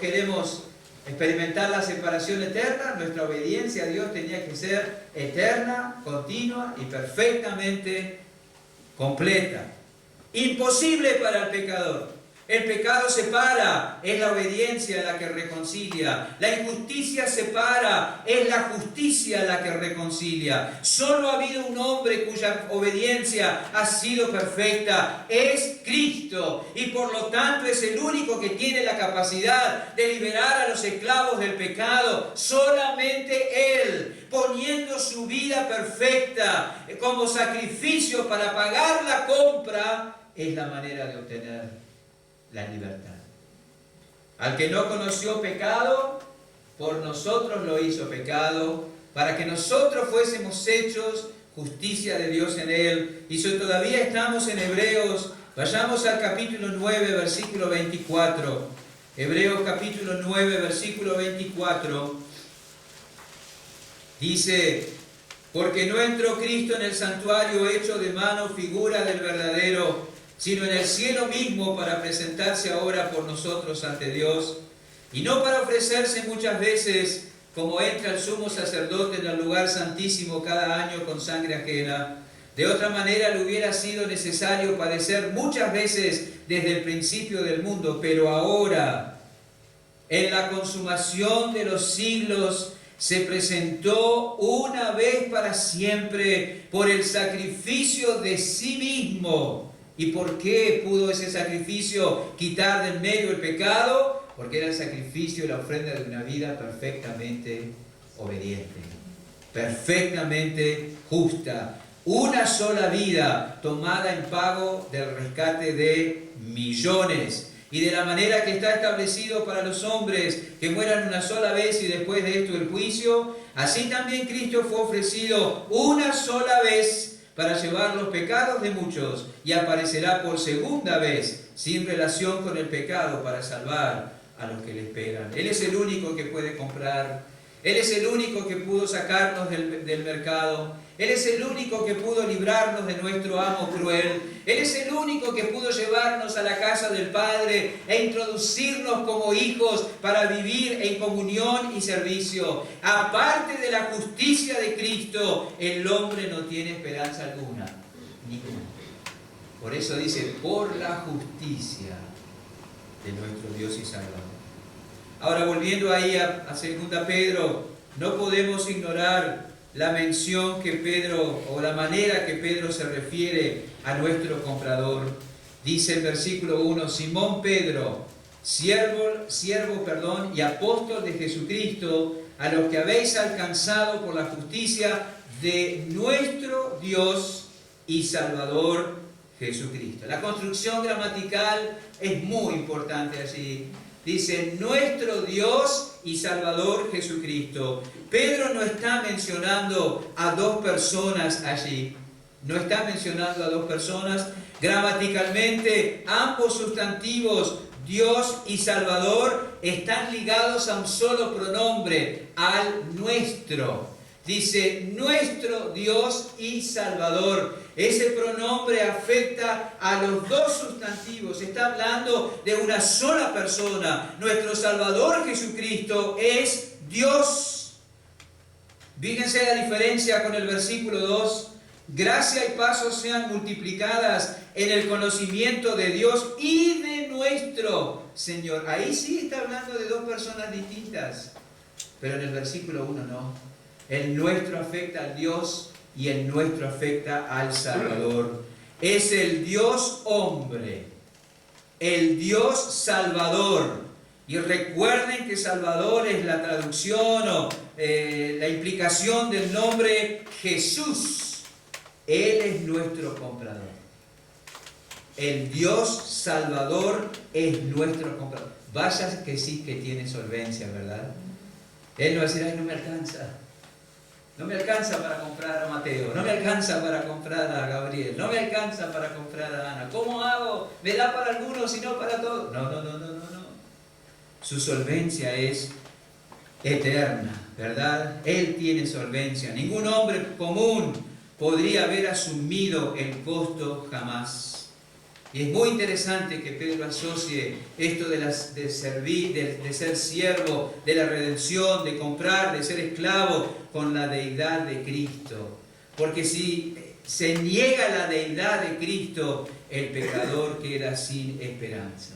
queremos experimentar la separación eterna, nuestra obediencia a Dios tenía que ser eterna, continua y perfectamente completa. Imposible para el pecador. El pecado separa, es la obediencia la que reconcilia. La injusticia separa, es la justicia la que reconcilia. Solo ha habido un hombre cuya obediencia ha sido perfecta, es Cristo. Y por lo tanto es el único que tiene la capacidad de liberar a los esclavos del pecado. Solamente Él, poniendo su vida perfecta como sacrificio para pagar la compra, es la manera de obtener la libertad. Al que no conoció pecado, por nosotros lo hizo pecado, para que nosotros fuésemos hechos justicia de Dios en Él. Y si todavía estamos en Hebreos, vayamos al capítulo 9, versículo 24. Hebreos capítulo 9, versículo 24. Dice: porque no entró Cristo en el santuario hecho de mano, figura del verdadero, sino en el cielo mismo, para presentarse ahora por nosotros ante Dios, y no para ofrecerse muchas veces, como entra el sumo sacerdote en el lugar santísimo cada año con sangre ajena, De otra manera le hubiera sido necesario padecer muchas veces desde el principio del mundo, pero ahora, en la consumación de los siglos, se presentó una vez para siempre por el sacrificio de sí mismo. ¿Y por qué pudo ese sacrificio quitar del medio el pecado? Porque era el sacrificio y la ofrenda de una vida perfectamente obediente, perfectamente justa. Una sola vida tomada en pago del rescate de millones. Y de la manera que está establecido para los hombres que mueran una sola vez y después de esto el juicio, así también Cristo fue ofrecido una sola vez para llevar los pecados de muchos y aparecerá por segunda vez sin relación con el pecado para salvar a los que le esperan. Él es el único que puede comprar. Él es el único que pudo sacarnos del mercado. Él es el único que pudo librarnos de nuestro amo cruel. Él es el único que pudo llevarnos a la casa del Padre e introducirnos como hijos para vivir en comunión y servicio. Aparte de la justicia de Cristo, el hombre no tiene esperanza alguna. Ninguna. Por eso dice, por la justicia de nuestro Dios y Salvador. Ahora, volviendo ahí a 2 Pedro, no podemos ignorar la mención que Pedro, o la manera que Pedro se refiere a nuestro comprador. Dice el versículo 1, Simón Pedro, siervo y apóstol de Jesucristo, a los que habéis alcanzado por la justicia de nuestro Dios y Salvador Jesucristo. La construcción gramatical es muy importante allí. Dice, nuestro Dios y Salvador Jesucristo. Pedro no está mencionando a dos personas allí. No está mencionando a dos personas. Gramaticalmente, ambos sustantivos, Dios y Salvador, están ligados a un solo pronombre, al nuestro. Dice, nuestro Dios y Salvador. Ese pronombre afecta a los dos sustantivos. Está hablando de una sola persona. Nuestro Salvador Jesucristo es Dios. Fíjense la diferencia con el versículo 2. Gracia y paz sean multiplicadas en el conocimiento de Dios y de nuestro Señor. Ahí sí está hablando de dos personas distintas. Pero en el versículo 1 no. El nuestro afecta al Dios y el nuestro afecta al Salvador. Es el Dios hombre, el Dios Salvador. Y recuerden que Salvador es la traducción o la implicación del nombre Jesús. Él es nuestro comprador. El Dios Salvador es nuestro comprador. Vaya que sí que tiene solvencia, ¿verdad? Él no va a decir, ay, no me alcanza. No me alcanza para comprar a Mateo, no me alcanza para comprar a Gabriel, no me alcanza para comprar a Ana. ¿Cómo hago? ¿Me da para algunos y no para todos? No. Su solvencia es eterna, ¿verdad? Él tiene solvencia. Ningún hombre común podría haber asumido el costo jamás. Y es muy interesante que Pedro asocie esto de servir, de ser siervo, de la redención, de comprar, de ser esclavo, con la deidad de Cristo. Porque si se niega la deidad de Cristo, el pecador queda sin esperanza.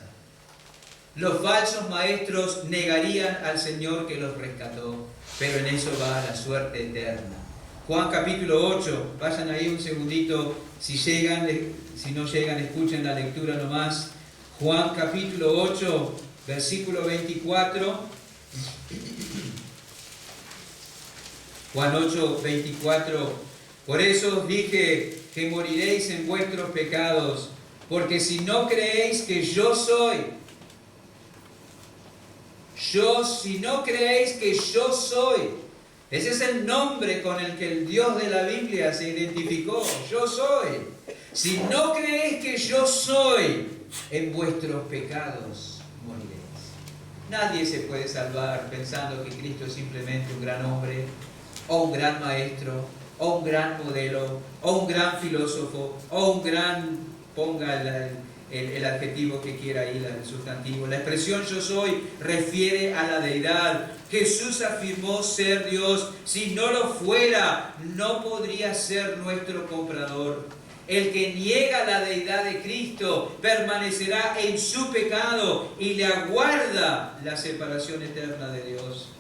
Los falsos maestros negarían al Señor que los rescató, pero en eso va la suerte eterna. Juan capítulo 8, vayan ahí un segundito, si no llegan, escuchen la lectura nomás. Juan capítulo 8, versículo 24. Juan 8, 24. Por eso os dije que moriréis en vuestros pecados, porque si no creéis que yo soy, si no creéis que yo soy, ese es el nombre con el que el Dios de la Biblia se identificó. Yo soy. Si no creéis que yo soy, en vuestros pecados moriréis. Nadie se puede salvar pensando que Cristo es simplemente un gran hombre, o un gran maestro, o un gran modelo, o un gran filósofo, o un gran, ponga el adjetivo que quiera ir, el sustantivo. La expresión yo soy refiere a la deidad. Jesús afirmó ser Dios. Si no lo fuera, no podría ser nuestro comprador. El que niega la deidad de Cristo permanecerá en su pecado y le aguarda la separación eterna de Dios.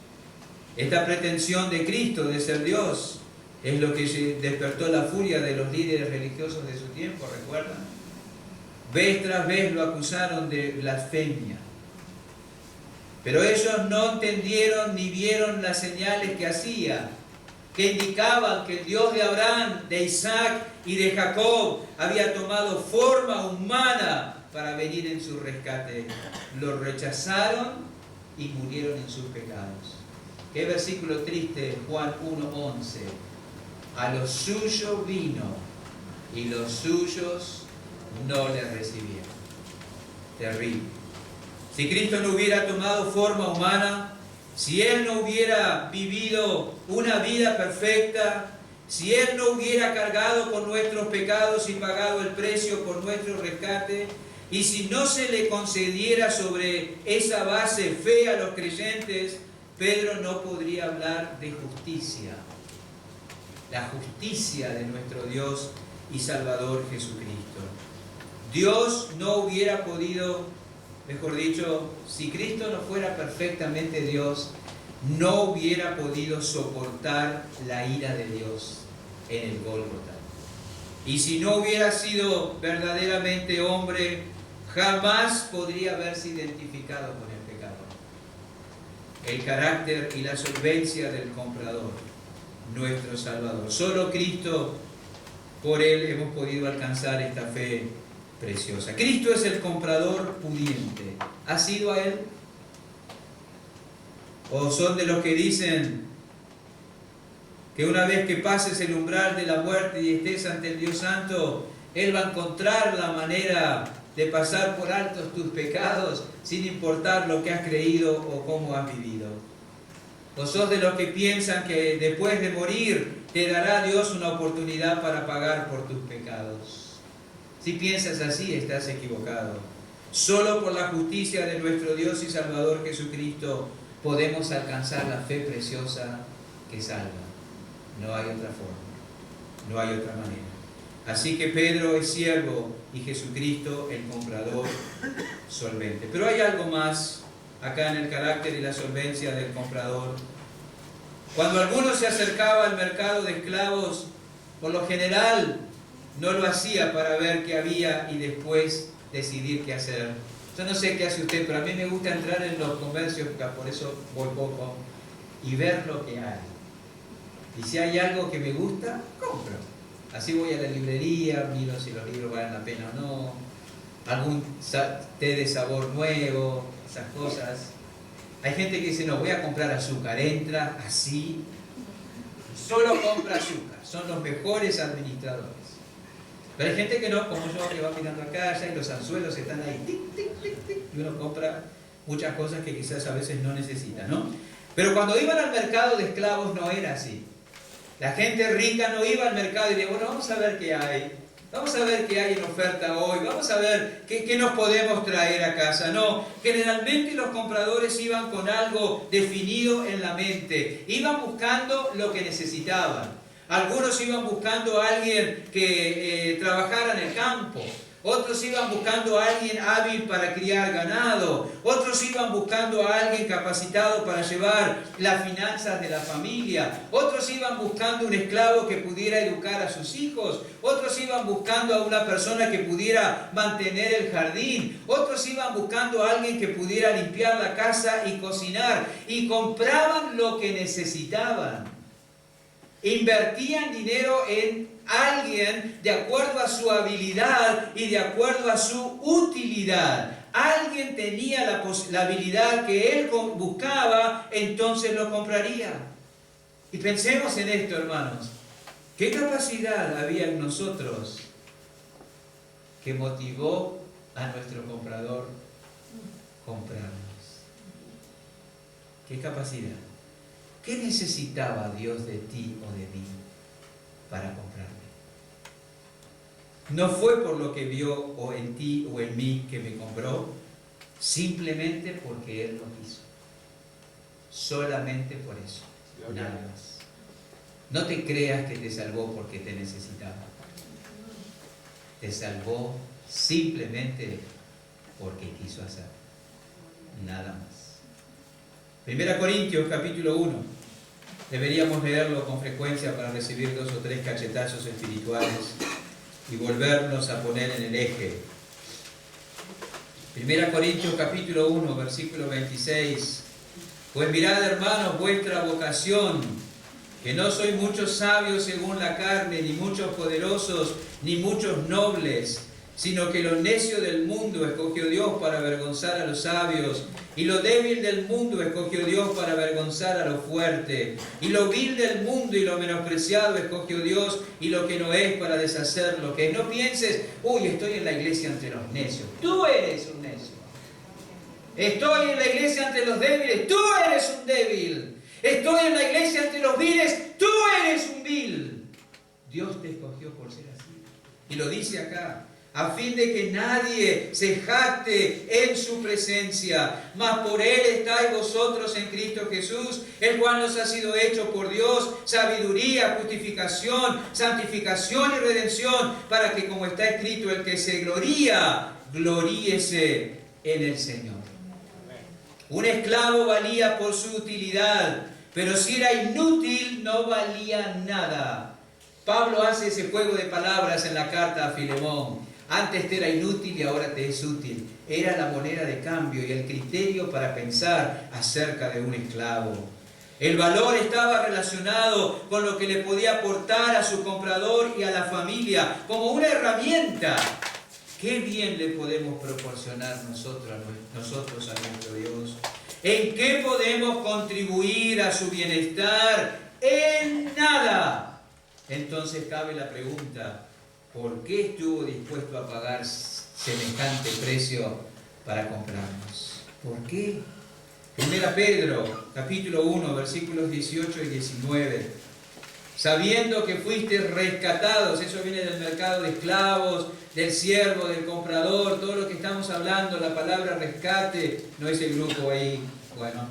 Esta pretensión de Cristo de ser Dios es lo que despertó la furia de los líderes religiosos de su tiempo, ¿recuerdan? Vez tras vez lo acusaron de blasfemia. Pero ellos no entendieron ni vieron las señales que hacía, que indicaban que el Dios de Abraham, de Isaac y de Jacob había tomado forma humana para venir en su rescate. Lo rechazaron y murieron en sus pecados. Qué versículo triste, Juan 1:11. A los suyos vino y los suyos no le recibieron. Terrible. Si Cristo no hubiera tomado forma humana, si Él no hubiera vivido una vida perfecta, si Él no hubiera cargado con nuestros pecados y pagado el precio por nuestro rescate, y si no se le concediera sobre esa base fe a los creyentes, Pedro no podría hablar de justicia, la justicia de nuestro Dios y Salvador Jesucristo. Dios no hubiera podido, mejor dicho, si Cristo no fuera perfectamente Dios, no hubiera podido soportar la ira de Dios en el Gólgota. Y si no hubiera sido verdaderamente hombre, jamás podría haberse identificado con el pecado. El carácter y la solvencia del comprador, nuestro Salvador. Solo Cristo, por Él hemos podido alcanzar esta fe preciosa. Cristo es el comprador pudiente. ¿Has ido a Él? ¿O son de los que dicen que una vez que pases el umbral de la muerte y estés ante el Dios Santo, Él va a encontrar la manera de pasar por altos tus pecados sin importar lo que has creído o cómo has vivido? ¿O sos de los que piensan que después de morir te dará Dios una oportunidad para pagar por tus pecados? Si piensas así, estás equivocado. Solo por la justicia de nuestro Dios y Salvador Jesucristo podemos alcanzar la fe preciosa que salva. No hay otra forma, no hay otra manera. Así que Pedro es siervo y Jesucristo el comprador solvente. Pero hay algo más acá en el carácter y la solvencia del comprador. Cuando alguno se acercaba al mercado de esclavos, por lo general no lo hacía para ver qué había y después decidir qué hacer. Yo no sé qué hace usted, pero a mí me gusta entrar en los comercios, por eso voy poco, y ver lo que hay. Y si hay algo que me gusta, compro. Así voy a la librería, miro si los libros valen la pena o no, algún té de sabor nuevo, esas cosas. Hay gente que dice, no, voy a comprar azúcar. Entra así, solo compra azúcar. Son los mejores administradores. Pero hay gente que no, como yo, que va mirando acá, allá, y los anzuelos están ahí, tic, tic, tic, tic, y uno compra muchas cosas que quizás a veces no necesita, ¿no? Pero cuando iban al mercado de esclavos no era así. La gente rica no iba al mercado y decía, bueno, vamos a ver qué hay. Vamos a ver qué hay en oferta hoy, vamos a ver qué nos podemos traer a casa. No, generalmente los compradores iban con algo definido en la mente. Iban buscando lo que necesitaban. Algunos iban buscando a alguien que trabajara en el campo. Otros iban buscando a alguien hábil para criar ganado. Otros iban buscando a alguien capacitado para llevar las finanzas de la familia. Otros iban buscando un esclavo que pudiera educar a sus hijos. Otros iban buscando a una persona que pudiera mantener el jardín. Otros iban buscando a alguien que pudiera limpiar la casa y cocinar. Y compraban lo que necesitaban. Invertían dinero en alguien de acuerdo a su habilidad y de acuerdo a su utilidad. Alguien tenía la habilidad que él buscaba, entonces lo compraría. Y pensemos en esto, hermanos. ¿Qué capacidad había en nosotros que motivó a nuestro comprador comprarnos? ¿Qué capacidad? ¿Qué necesitaba Dios de ti o de mí para comprarme? No fue por lo que vio o en ti o en mí que me compró, simplemente porque Él lo quiso. Solamente por eso, nada más. No te creas que te salvó porque te necesitaba. Te salvó simplemente porque quiso hacer. Nada más. 1 Corintios capítulo 1. Deberíamos leerlo con frecuencia para recibir 2 o 3 cachetazos espirituales y volvernos a poner en el eje. 1 Corintios capítulo 1, versículo 26. Pues mirad, hermanos, vuestra vocación, que no sois muchos sabios según la carne, ni muchos poderosos, ni muchos nobles, sino que lo necio del mundo escogió Dios para avergonzar a los sabios, y lo débil del mundo escogió Dios para avergonzar a lo fuerte, y lo vil del mundo y lo menospreciado escogió Dios, y lo que no es para deshacer lo que es. No pienses, uy, estoy en la iglesia entre los necios. Tú eres un necio. Estoy en la iglesia entre los débiles. Tú eres un débil. Estoy en la iglesia entre los viles. Tú eres un vil. Dios te escogió por ser así. Y lo dice acá, a fin de que nadie se jacte en su presencia, mas por Él estáis vosotros en Cristo Jesús, el cual nos ha sido hecho por Dios sabiduría, justificación, santificación y redención, para que, como está escrito, el que se gloría, gloríese en el Señor. Un esclavo valía por su utilidad, pero si era inútil no valía nada. Pablo hace ese juego de palabras en la carta a Filemón. Antes te era inútil y ahora te es útil. Era la moneda de cambio y el criterio para pensar acerca de un esclavo. El valor estaba relacionado con lo que le podía aportar a su comprador y a la familia, como una herramienta. ¿Qué bien le podemos proporcionar nosotros a nuestro Dios? ¿En qué podemos contribuir a su bienestar? En nada. Entonces cabe la pregunta, ¿por qué estuvo dispuesto a pagar semejante precio para comprarnos? ¿Por qué? 1 Pedro, capítulo 1, versículos 18 y 19. Sabiendo que fuisteis rescatados, eso viene del mercado de esclavos, del siervo, del comprador, todo lo que estamos hablando, la palabra rescate, no es el grupo ahí, bueno,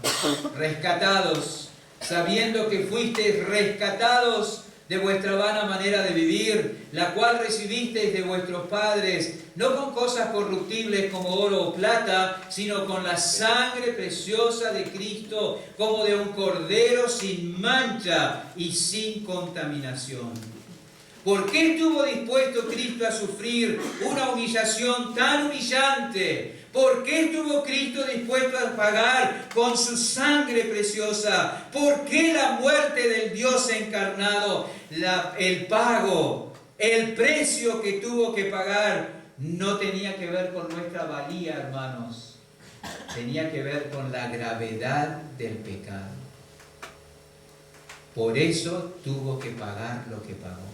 rescatados, sabiendo que fuisteis rescatados de vuestra vana manera de vivir, la cual recibisteis de vuestros padres, no con cosas corruptibles como oro o plata, sino con la sangre preciosa de Cristo, como de un cordero sin mancha y sin contaminación. ¿Por qué estuvo dispuesto Cristo a sufrir una humillación tan humillante? ¿Por qué estuvo Cristo dispuesto a pagar con su sangre preciosa? ¿Por qué la muerte del Dios encarnado? El pago, el precio que tuvo que pagar no tenía que ver con nuestra valía, hermanos. Tenía que ver con la gravedad del pecado. Por eso tuvo que pagar lo que pagó.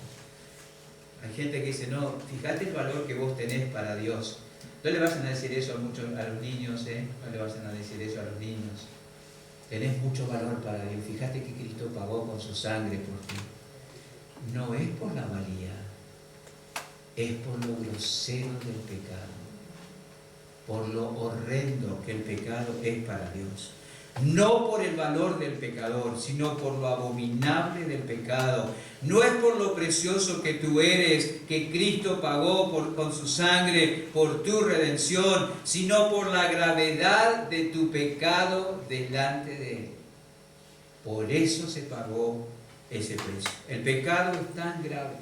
Hay gente que dice, no, fíjate el valor que vos tenés para Dios. No le vayan a decir eso a los niños, no le vayan a decir eso a los niños. Tenés mucho valor para Dios. Fíjate que Cristo pagó con su sangre por ti. No es por la valía, es por lo grosero del pecado, por lo horrendo que el pecado es para Dios. No por el valor del pecador, sino por lo abominable del pecado. No es por lo precioso que tú eres, que Cristo pagó con su sangre por tu redención, sino por la gravedad de tu pecado delante de Él. Por eso se pagó ese precio. El pecado es tan grave,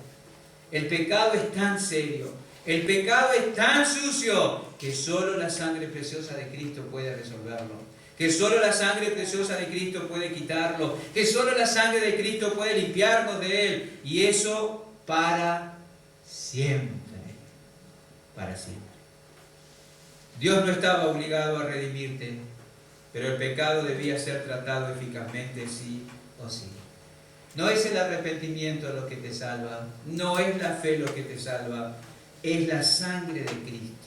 el pecado es tan serio, el pecado es tan sucio, que solo la sangre preciosa de Cristo puede resolverlo. Que solo la sangre preciosa de Cristo puede quitarlo, que solo la sangre de Cristo puede limpiarnos de Él, y eso para siempre, para siempre. Dios no estaba obligado a redimirte, pero el pecado debía ser tratado eficazmente sí o sí. No es el arrepentimiento lo que te salva, no es la fe lo que te salva, es la sangre de Cristo.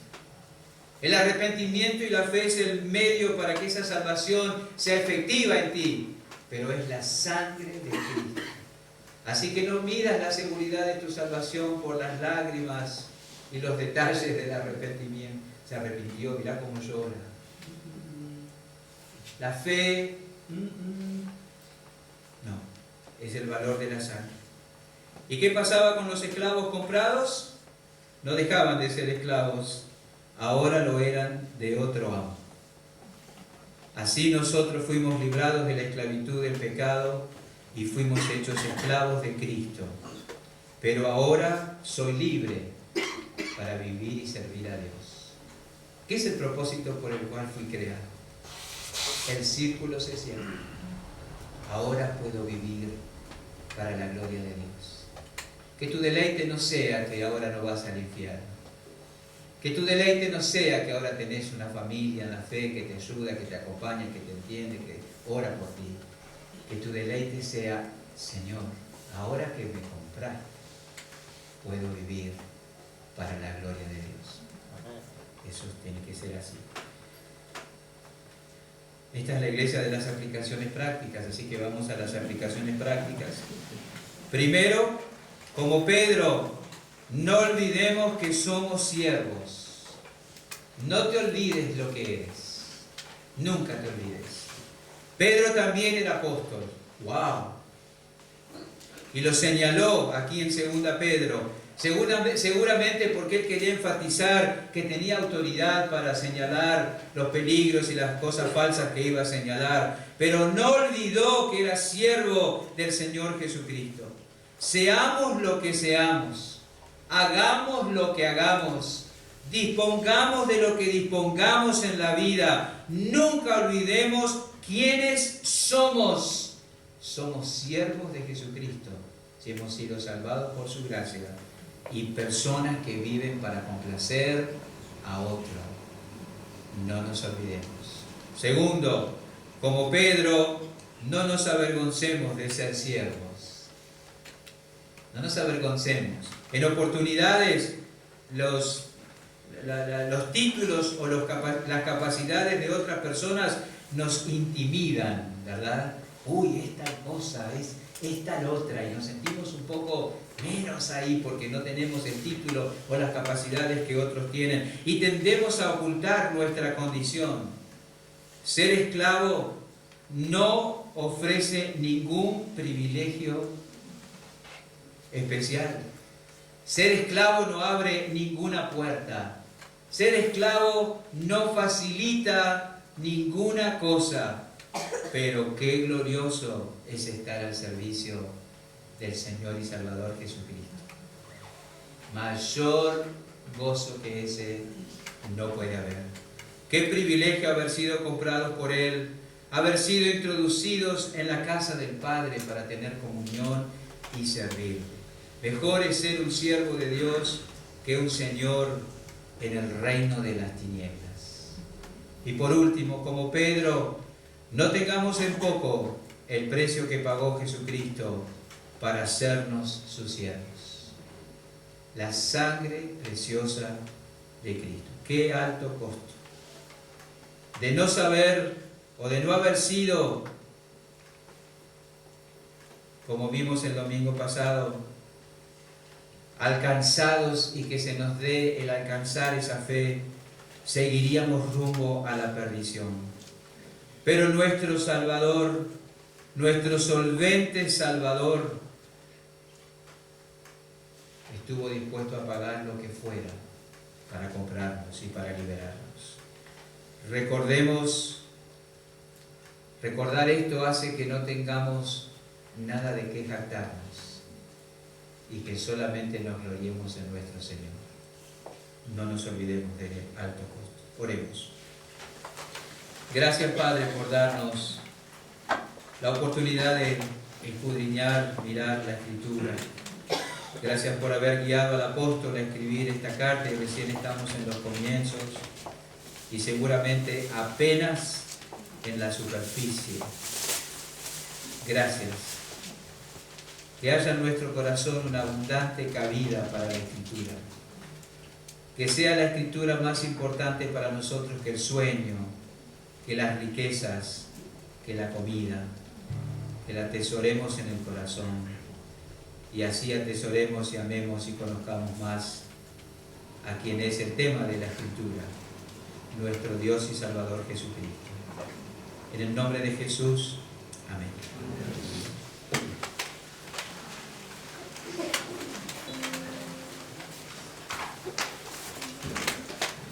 El arrepentimiento y la fe es el medio para que esa salvación sea efectiva en ti, pero es la sangre de Cristo. Así que no midas la seguridad de tu salvación por las lágrimas y los detalles del arrepentimiento. Se arrepintió, mirá cómo llora. La fe, no, es el valor de la sangre. ¿Y qué pasaba con los esclavos comprados? No dejaban de ser esclavos, ahora lo eran de otro amo. Así nosotros fuimos librados de la esclavitud del pecado y fuimos hechos esclavos de Cristo. Pero ahora soy libre para vivir y servir a Dios. ¿Qué es el propósito por el cual fui creado? El círculo se cierra. Ahora puedo vivir para la gloria de Dios. Que tu deleite no sea que ahora no vas al infierno. Que tu deleite no sea que ahora tenés una familia en la fe que te ayuda, que te acompaña, que te entiende, que ora por ti. Que tu deleite sea, Señor, ahora que me compraste, puedo vivir para la gloria de Dios. Eso tiene que ser así. Esta es la iglesia de las aplicaciones prácticas, así que vamos a las aplicaciones prácticas. Primero, como Pedro, no olvidemos que somos siervos. No te olvides lo que eres. Nunca te olvides. Pedro también era apóstol. ¡Wow! Y lo señaló aquí en 2 Pedro. Seguramente porque él quería enfatizar que tenía autoridad para señalar los peligros y las cosas falsas que iba a señalar. Pero no olvidó que era siervo del Señor Jesucristo. Seamos lo que seamos. Hagamos lo que hagamos. Dispongamos de lo que dispongamos en la vida. Nunca olvidemos quiénes somos. Somos siervos de Jesucristo, si hemos sido salvados por su gracia, y personas que viven para complacer a otro. No nos olvidemos. Segundo, como Pedro, no nos avergoncemos de ser siervos. No nos avergoncemos. En oportunidades, los títulos o las capacidades de otras personas nos intimidan, ¿verdad? Uy, esta cosa es tal otra, y nos sentimos un poco menos ahí porque no tenemos el título o las capacidades que otros tienen, y tendemos a ocultar nuestra condición. Ser esclavo no ofrece ningún privilegio especial. Ser esclavo no abre ninguna puerta. Ser esclavo no facilita ninguna cosa. Pero qué glorioso es estar al servicio del Señor y Salvador Jesucristo. Mayor gozo que ese no puede haber. Qué privilegio haber sido comprados por Él, haber sido introducidos en la casa del Padre para tener comunión y servir. Mejor es ser un siervo de Dios que un señor en el reino de las tinieblas. Y por último, como Pedro, no tengamos en poco el precio que pagó Jesucristo para hacernos sus siervos. La sangre preciosa de Cristo. Qué alto costo. De no saber o de no haber sido, como vimos el domingo pasado, alcanzados y que se nos dé el alcanzar esa fe, seguiríamos rumbo a la perdición. Pero nuestro Salvador, nuestro solvente Salvador, estuvo dispuesto a pagar lo que fuera para comprarnos y para liberarnos. Recordar esto hace que no tengamos nada de qué jactarnos y que solamente nos gloriemos en nuestro Señor. No nos olvidemos del alto costo. Oremos. Gracias, Padre, por darnos la oportunidad de escudriñar, mirar la Escritura. Gracias por haber guiado al apóstol a escribir esta carta, y recién estamos en los comienzos y seguramente apenas en la superficie. Gracias. Que haya en nuestro corazón una abundante cabida para la Escritura. Que sea la Escritura más importante para nosotros que el sueño, que las riquezas, que la comida. Que la atesoremos en el corazón y así atesoremos y amemos y conozcamos más a quien es el tema de la Escritura, nuestro Dios y Salvador Jesucristo. En el nombre de Jesús, amén.